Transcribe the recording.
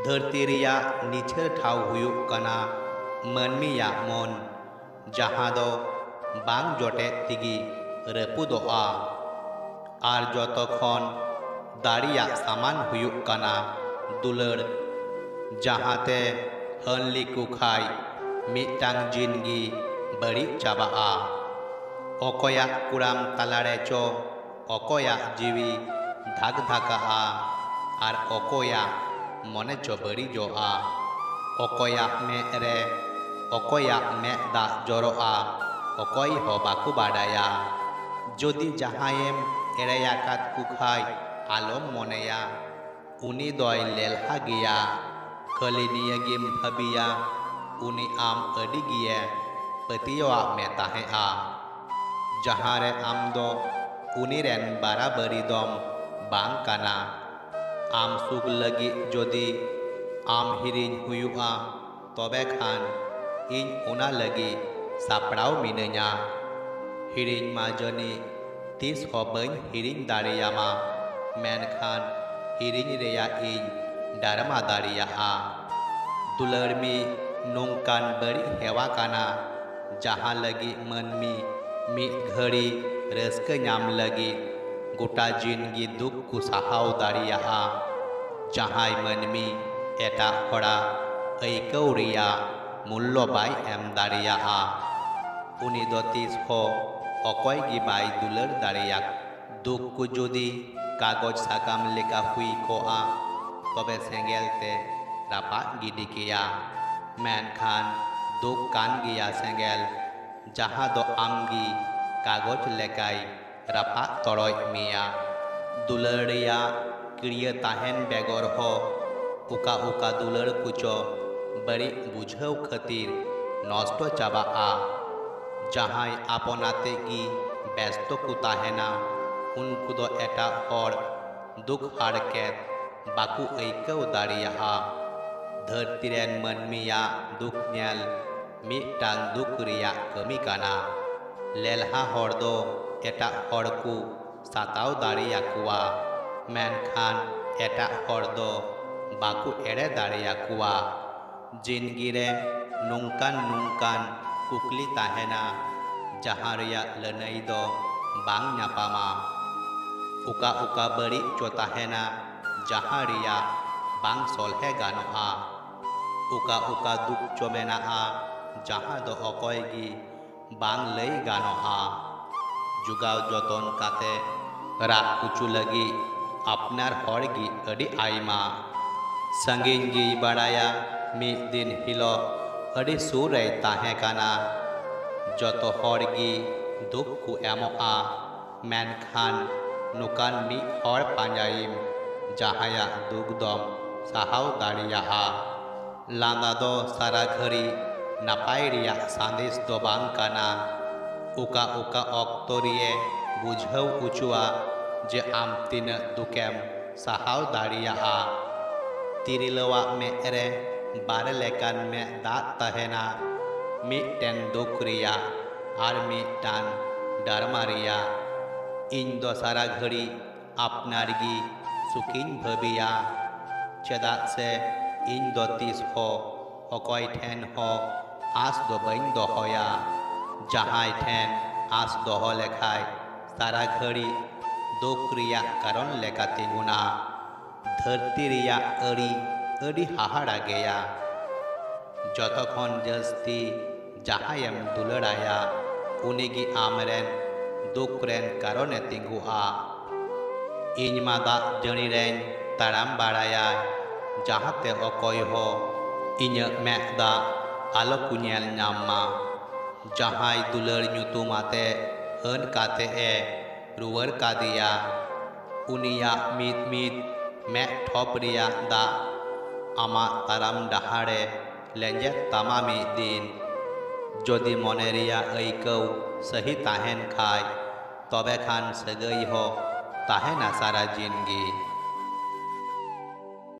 धरती रिया निछर ठाव हुयुक काना मानमिया मन जहाँ दो बांग जटे तिगी रपुदोआ आर जतखन दाड़िया सामान हुयुक काना दुलड़ जहाँते हनली कुखाय मिटांग जिनगी बड़ी चाबाआ अकया कुराम तालारे चो अकया जीवी धाक धाकाआ आर अकया मने चो बड़ी जोआ अकया मेरे अकया मे दा जरोआ अकय हो बाकु बाडाया जदि जहायेम एरेयाकात कुखाय आलम मनेया उनी दय लेलहा गैया खाली नियागिम भाबिया उनी आम अडी गिये पतियोआ मे ताहेआ जहाँ रे आम दो उनी रेन बाराबारी दम बांग काना आम सुख लगी जदि आम हिरिन हुयुआ तबे खान इन उना लगी सापड़ाव मिनैया हिरिन मा जनी तीस हो बइन हिरिन दाड़ियामा मेनखान हिरिन रेया इन डारमा दाड़ियाआ दुलड़मी नोंकान बड़ी हेवा काना जहाँ लगी मनमी मिद घड़ी रस्क नाम लगी गोटा जिनगी दुख को साहाव दाड़ियाआ जहाँ मनमी एटा हड़ा ऐकौ रिया मूल्य बाय एम दाड़ियाआ उनी दो तीस हो अकय गी बाय दुलड़ दाड़िया दुख को जदि कागज साकाम लेका हुई कोआ तबे सेंगेलते रापा गिडी किया मेनखान दुख कान गिया सेंगेल जहाँ दो आमगी कागज लेकाय रापा तड़य मिया दुलड़िया क्रिय ताहेन बेगर हो उका उका दुलड़ कुचो बड़ी बुझाव खातिर नष्ट चाबाआ जहाँ आपनाते गी व्यस्त को ताहेना उनको दो एटा हर दुख हाड़केत बाकु ऐकौ दाड़ियाआ धरती रेन मानमिया दुख नेल मिटांग दुख रिया कमी काना लेलहा हर दो एटा हर को साताव दाड़ियाकुआ मेनखान एटा हर दो बाकु एड़े दाड़ियाकुआ जिनगी रे नोंकान नोंकान कुकली ताहेना जहाँ रिया लनई दो बांग नापामा उका उका बड़ी चो ताहेना जहाँ रिया बांग सलहे गानोआ उका उका दुख चो मेनाआ जहाँ दो अकय गी बांग लई गानोआ जुगाव जतन काते राग कुचु लगी अपनार हर गी अडी आइमा संगीन गी बाड़ाया मिद दिन हिलो अडी सुर रे ताहे काना जतो हर गी दुख को एमोआ मेनखान नुकान मी हर पांजाइम जहाया दुख दम साहाव दाड़ियाआ लांदा दो सारा घड़ी नापाय रिया सांदेश दो बांग काना उका उका अक्तो रिये बुझाव उचुआ जे आम तीन दुकेम साहाव दाड़ियाआ तिरिलवा मेरे बारे लेकान में दाग तहेना मिटेन दुख रिया आर मिटान डारमा रिया इन दो सारा घड़ी आपनार गी सुखिन भाबिया चेदा से इन दो तीस हो अकय ठेन हो आस दो बइन दोहया जहाँ ठेन आस दोह लेखाय सारा घड़ी दुख रिया कारण लेका तिंगुना धरती रिया अड़ी अड़ी हाहाड़ा गया जतखन जस्ती जहायम दुलड़ाया उनीगी आमरेन दुख रेन कारणे तिंगुआ इन मा दाग जणी रेन ताड़ाम बाड़ाया जहाँते अकय हो इᱧᱟᱹᱜ मेद दा आलो को नेल नामा जहाय दुलड़ ᱧᱩᱛᱩᱢᱟते हन काते ए रुवर कादिया उनिया मिद मिद मेद ठोप रिया दा आमा ताराम डाहारे लेंजेत तामा मिद दिन जदि मने रिया ऐकौ सही ताहेन खाय तबे खान सगै हो ताहेना सारा जिनगी।